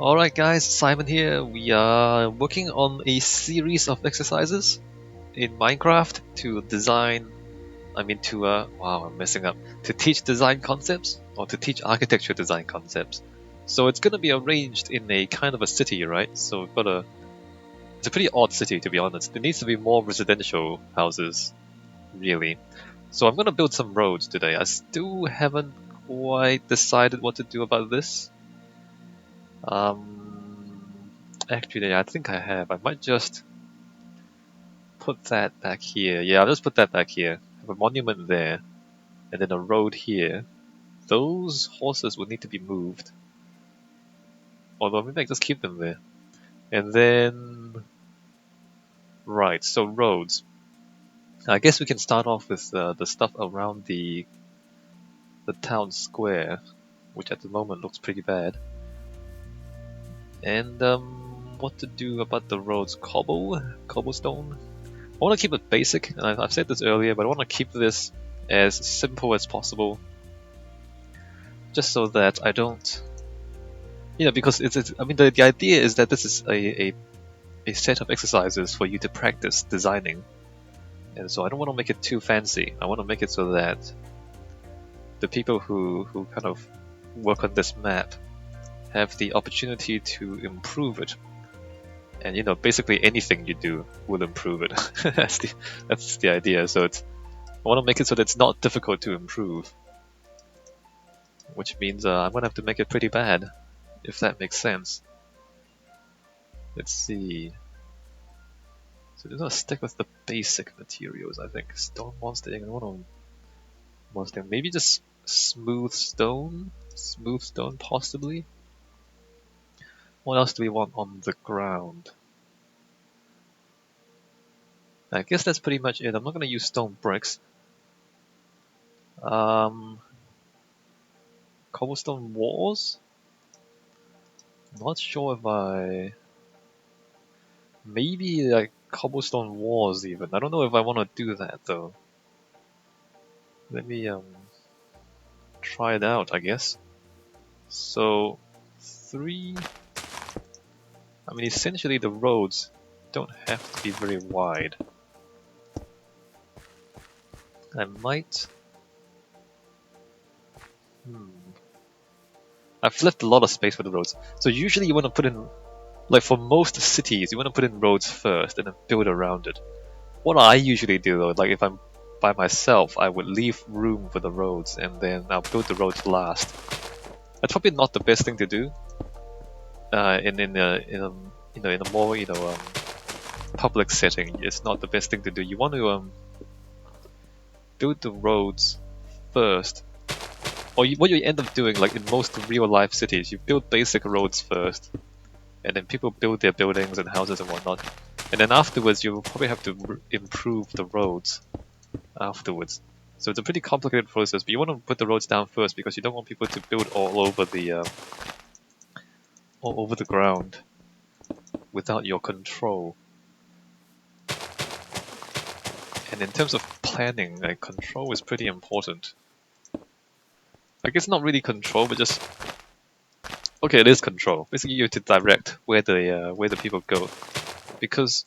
Alright guys, Simon here. We are working on a series of exercises in Minecraft to design, wow, I'm messing up, to teach design concepts or to teach architecture design concepts. So it's going to be arranged in a kind of a city, right? So it's a pretty odd city to be honest. There needs to be more residential houses, really. So I'm going to build some roads today. I still haven't quite decided what to do about this. Actually, I think I have. I might just put that back here. Yeah, I'll just put that back here. Have a monument there, and then a road here. Those horses would need to be moved. Although maybe I just keep them there. And then, right, so roads. I guess we can start off with the stuff around the town square, which at the moment looks pretty bad. And what to do about the roads? Cobblestone. I want to keep it basic, and I've said this earlier, but I want to keep this as simple as possible, just so that I don't, because I mean, the idea is that this is a set of exercises for you to practice designing, and so I don't want to make it too fancy. I want to make it so that the people who kind of work on this map have the opportunity to improve it. And basically anything you do will improve it. that's the idea. So I want to make it so that it's not difficult to improve, which means I'm gonna have to make it pretty bad, if that makes sense. Let's see. So we're gonna stick with the basic materials, I think. Stone monster, maybe just smooth stone, possibly. What else do we want on the ground? I guess that's pretty much it. I'm not gonna use stone bricks. Cobblestone walls? Not sure if maybe like cobblestone walls even. I don't know if I want to do that though. Let me try it out, I guess. So 3. I mean, essentially the roads don't have to be very wide. I might. I've left a lot of space for the roads. So usually you want to put in, like for most cities, you want to put in roads first and then build around it. What I usually do though, like if I'm by myself, I would leave room for the roads and then I'll build the roads last. That's probably not the best thing to do. In a more public setting, it's not the best thing to do. You want to build the roads first, or what you end up doing, like in most real life cities, you build basic roads first, and then people build their buildings and houses and whatnot, and then afterwards you will probably have to improve the roads afterwards. So it's a pretty complicated process, but you want to put the roads down first because you don't want people to build all over the ground without your control. And in terms of planning, like control is pretty important. I guess not really control, but just okay, it is control. Basically, you have to direct where the people go, because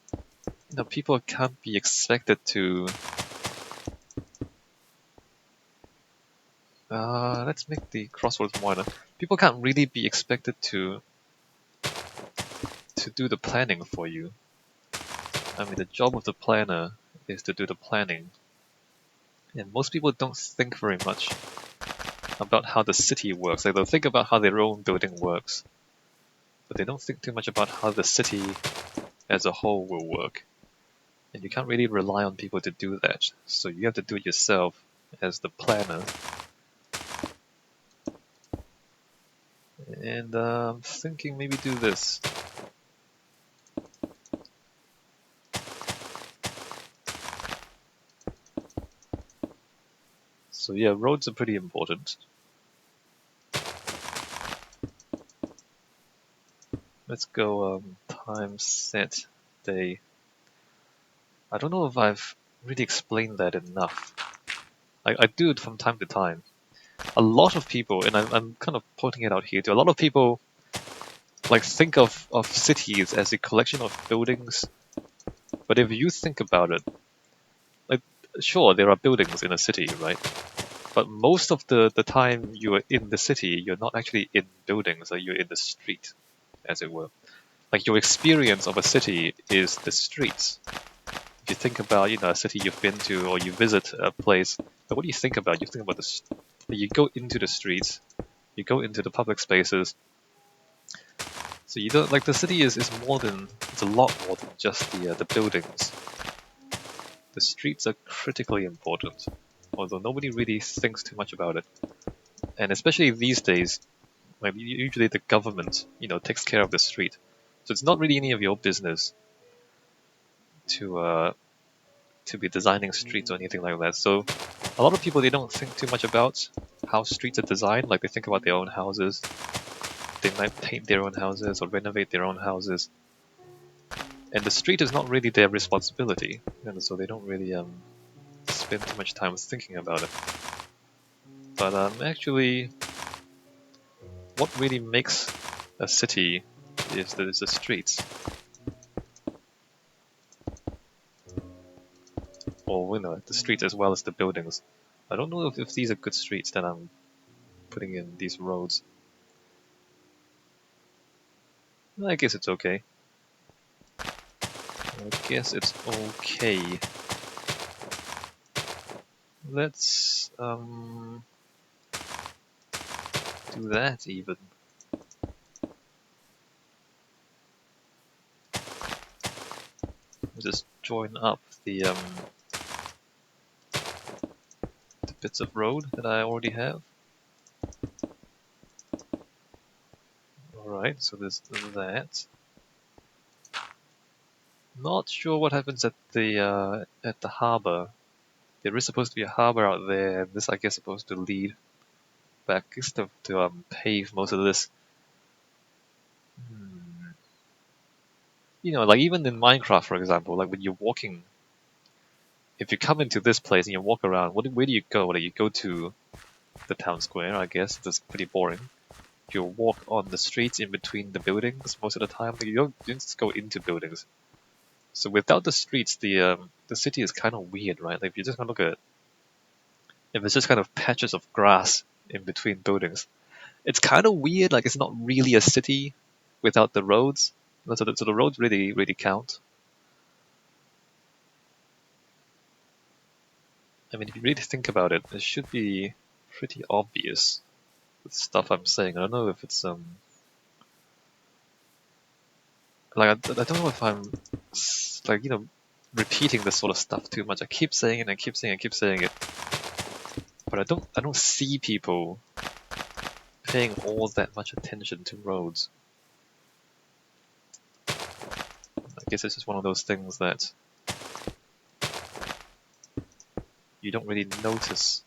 people can't be expected to. Let's make the crossroads wider. People can't really be expected to do the planning for you. I mean, the job of the planner is to do the planning, and most people don't think very much about how the city works. Like they'll think about how their own building works, but they don't think too much about how the city as a whole will work. And you can't really rely on people to do that, so you have to do it yourself as the planner. And I'm thinking maybe do this. So yeah, roads are pretty important. Let's go time set day. I don't know if I've really explained that enough. I do it from time to time. A lot of people, and I'm kind of pointing it out here too, a lot of people like think of cities as a collection of buildings. But if you think about it, like sure there are buildings in a city, right? But most of the time you are in the city, you're not actually in buildings, like you're in the street, as it were. Like your experience of a city is the streets. If you think about, a city you've been to or you visit a place, but what do you think about? You think about you go into the streets, you go into the public spaces. So you don't like the city is more than it's a lot more than just the buildings. The streets are critically important, although nobody really thinks too much about it. And especially these days, like usually the government, takes care of the street, so it's not really any of your business to be designing streets or anything like that. So a lot of people they don't think too much about how streets are designed. Like they think about their own houses. They might paint their own houses or renovate their own houses. And the street is not really their responsibility, and so they don't really spend too much time thinking about it. But actually, what really makes a city is the streets. Or the streets as well as the buildings. I don't know if these are good streets that I'm putting in these roads. I guess it's okay. Let's do that even. Just join up the bits of road that I already have. Alright, so there's that. Not sure what happens at the harbor. There is supposed to be a harbor out there, and this I guess supposed to lead back to pave most of this. Like even in Minecraft, for example, like when you're walking, if you come into this place and you walk around, where do you go? Like you go to the town square, I guess. That's pretty boring. You walk on the streets in between the buildings most of the time. You don't just go into buildings. So without the streets, the city is kind of weird, right? Like if you just kind of look at it, if it's just kind of patches of grass in between buildings, it's kind of weird. Like it's not really a city without the roads. So the roads really really count. I mean, if you really think about it, it should be pretty obvious the stuff I'm saying. I don't know if it's like I don't know if I'm like repeating this sort of stuff too much. I keep saying it, I keep saying it, but I don't see people paying all that much attention to roads. I guess it's just one of those things that you don't really notice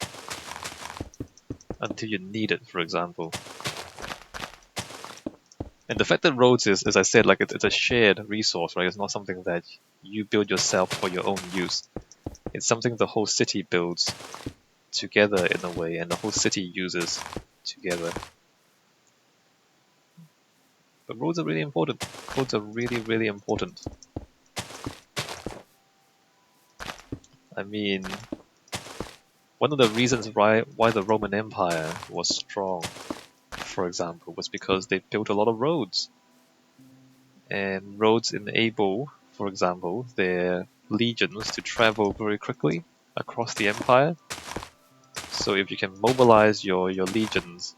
until you need it, for example. And the fact that roads is, as I said, like it's a shared resource, right? It's not something that you build yourself for your own use. It's something the whole city builds together in a way, and the whole city uses together. But roads are really important. Roads are really, really important. I mean, one of the reasons why the Roman Empire was strong, for example, was because they built a lot of roads. And roads enable, for example, their legions to travel very quickly across the empire. So if you can mobilize your legions,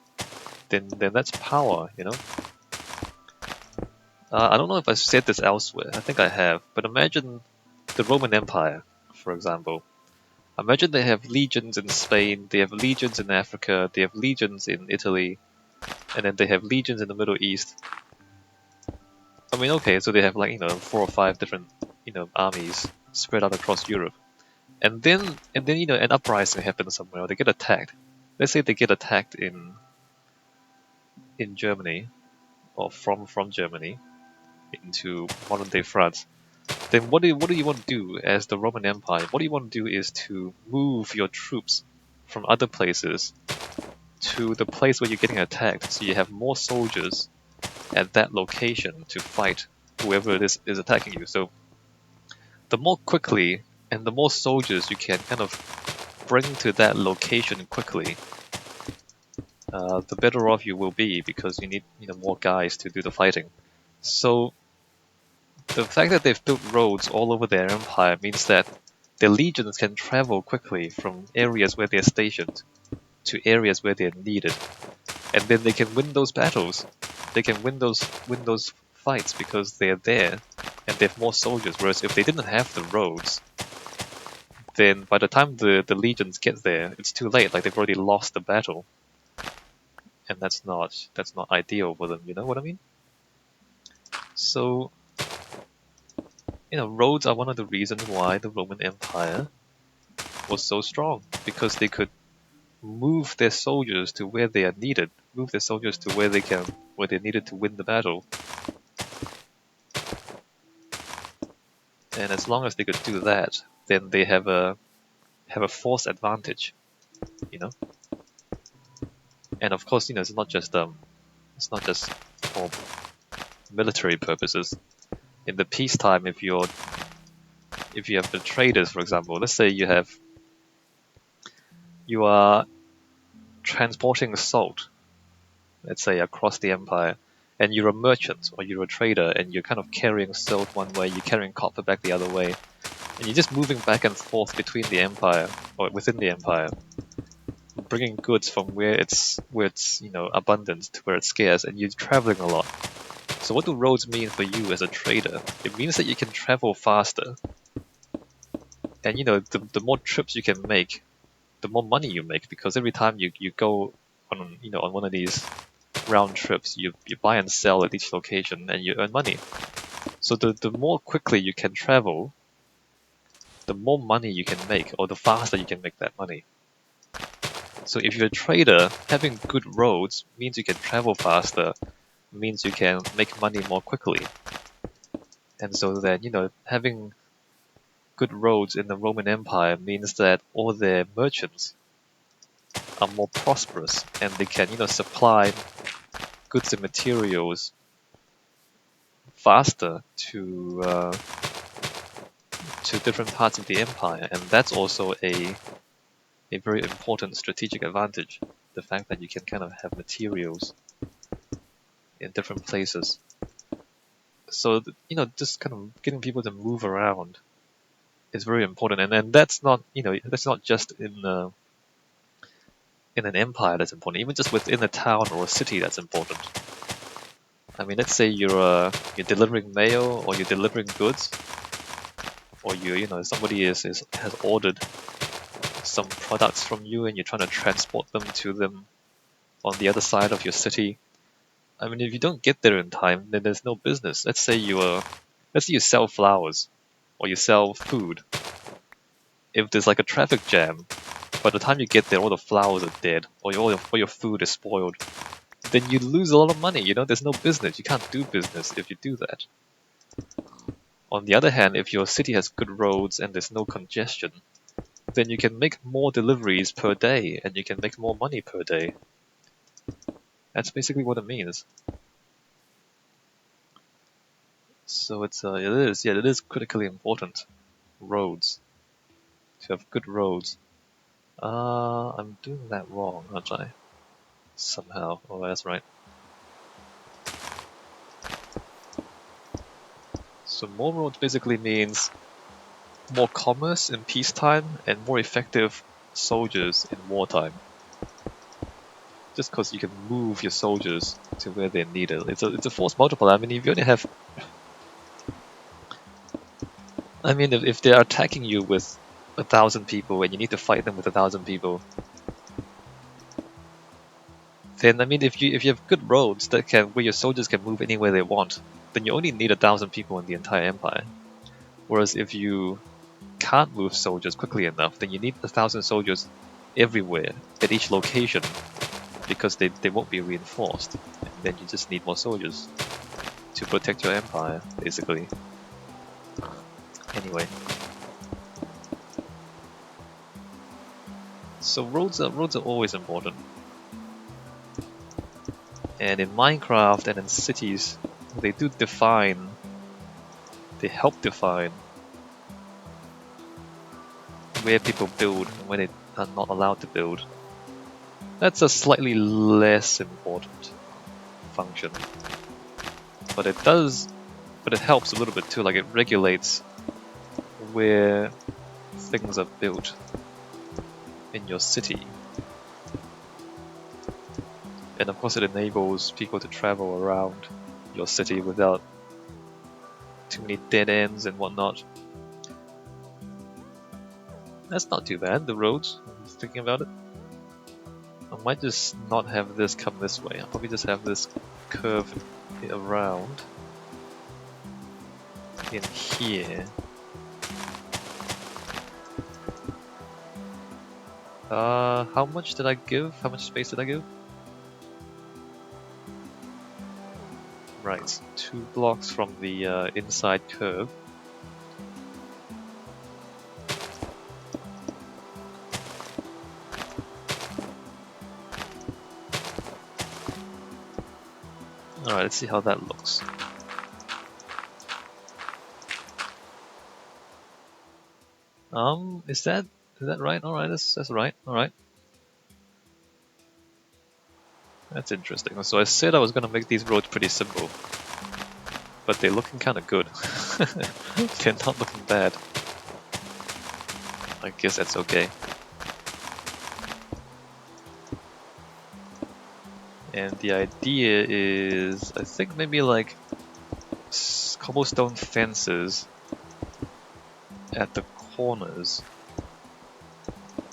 then that's power, I don't know if I've said this elsewhere. I think I have. But imagine the Roman Empire, for example. Imagine they have legions in Spain, they have legions in Africa, they have legions in Italy, and then they have legions in the Middle East. I mean, okay, so they have 4 or 5 different armies spread out across Europe, and then an uprising happens somewhere, or they get attacked. Let's say they get attacked in Germany, or from Germany into modern day France. Then what do you want to do as the Roman Empire? What do you want to do is to move your troops from other places to the place where you're getting attacked, so you have more soldiers at that location to fight whoever it is attacking you. So the more quickly and the more soldiers you can kind of bring to that location quickly, the better off you will be, because you need more guys to do the fighting. So the fact that they've built roads all over their empire means that their legions can travel quickly from areas where they're stationed to areas where they're needed, and then they can win those battles. They can win those fights because they're there and they have more soldiers. Whereas if they didn't have the roads, then by the time the legions get there, it's too late. Like, they've already lost the battle, and that's not ideal for them. You know what I mean? So, roads are one of the reasons why the Roman Empire was so strong, because they could move their soldiers to where they are needed, move their soldiers to where they needed to win the battle. And as long as they could do that, then they have a force advantage, you know. And of course, it's not just for military purposes. In the peacetime, if you have the traders, for example, let's say you are transporting salt, let's say, across the empire, and you're a merchant or you're a trader, and you're kind of carrying salt one way, you're carrying copper back the other way, and you're just moving back and forth between the empire or within the empire, bringing goods from where it's abundant to where it's scarce, and you're traveling a lot. So what do roads mean for you as a trader? It means that you can travel faster, and the more trips you can make, the more money you make, because every time you go on one of these round trips, you buy and sell at each location and you earn money. So the more quickly you can travel, the more money you can make, or the faster you can make that money. So if you're a trader, having good roads means you can travel faster, means you can make money more quickly. And so then, having good roads in the Roman Empire means that all their merchants are more prosperous, and they can, supply goods and materials faster to different parts of the empire. And that's also a very important strategic advantage, the fact that you can kind of have materials in different places. So, just kind of getting people to move around is very important. And then that's not just in an empire that's important. Even just within a town or a city, that's important. I mean, let's say you're delivering mail, or you're delivering goods, or somebody has ordered some products from you, and you're trying to transport them to them on the other side of your city. I mean, if you don't get there in time, then there's no business. Let's say you sell flowers, or you sell food. If there's like a traffic jam, by the time you get there, all the flowers are dead, or all your food is spoiled, then you lose a lot of money. There's no business. You can't do business if you do that. On the other hand, if your city has good roads and there's no congestion, then you can make more deliveries per day, and you can make more money per day. That's basically what it means. So it is critically important. Roads. To have good roads. I'm doing that wrong, aren't I? Somehow. Oh, that's right. So more roads basically means more commerce in peacetime and more effective soldiers in wartime. Just because you can move your soldiers to where they're needed. It's a force multiplier. I mean, if you only have... I mean, if they're attacking you with 1,000 people and you need to fight them with 1,000 people, then I mean, if you have good roads where your soldiers can move anywhere they want, then you only need 1,000 people in the entire empire. Whereas if you can't move soldiers quickly enough, then you need 1,000 soldiers everywhere at each location, because they won't be reinforced, and then you just need more soldiers to protect your empire, basically. Anyway, so roads are always important. And in Minecraft and in cities, they do define, they help define where people build and where they are not allowed to build. That's a slightly less important function. But it helps a little bit too, like it regulates where things are built in your city. And of course it enables people to travel around your city without too many dead ends and whatnot. That's not too bad, the roads, I'm just thinking about it. I might just not have this come this way, I'll probably just have this curve around in here. How much did I give? How much space did I give? Right, 2 blocks from the inside curve. Alright, let's see how that looks. Is that right? Alright, that's right, alright. That's interesting. So I said I was gonna make these roads pretty simple. But they're looking kinda good. They're not looking bad. I guess that's okay. And the idea is, I think maybe like cobblestone fences at the corners.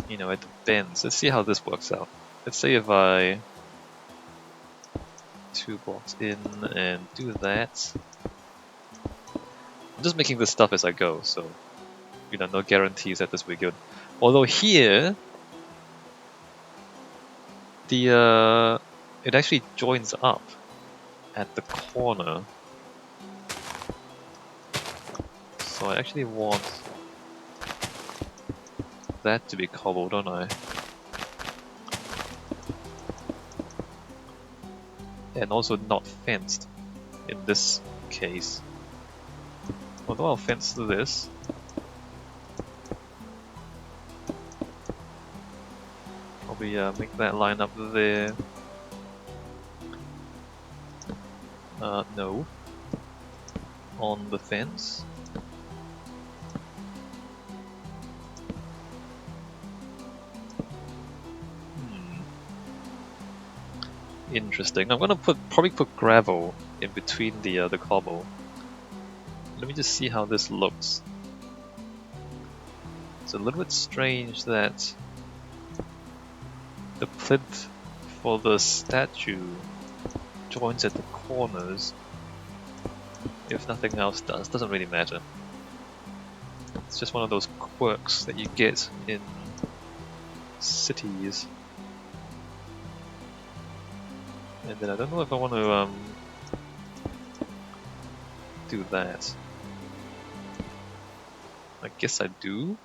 You know, at the bends. Let's see how this works out. Let's say if I 2 blocks in and do that. I'm just making this stuff as I go, so you know, no guarantees that this will be good. Although here, it actually joins up at the corner. So I actually want that to be cobbled, don't I? And also not fenced in this case. Although I'll fence this. Probably make that line up there. No. On the fence. Interesting. I'm gonna probably put gravel in between the cobble. Let me just see how this looks. It's a little bit strange that the plinth for the statue joins at the corners. If nothing else does, doesn't really matter. It's just one of those quirks that you get in cities. And then I don't know if I want to do that. I guess I do.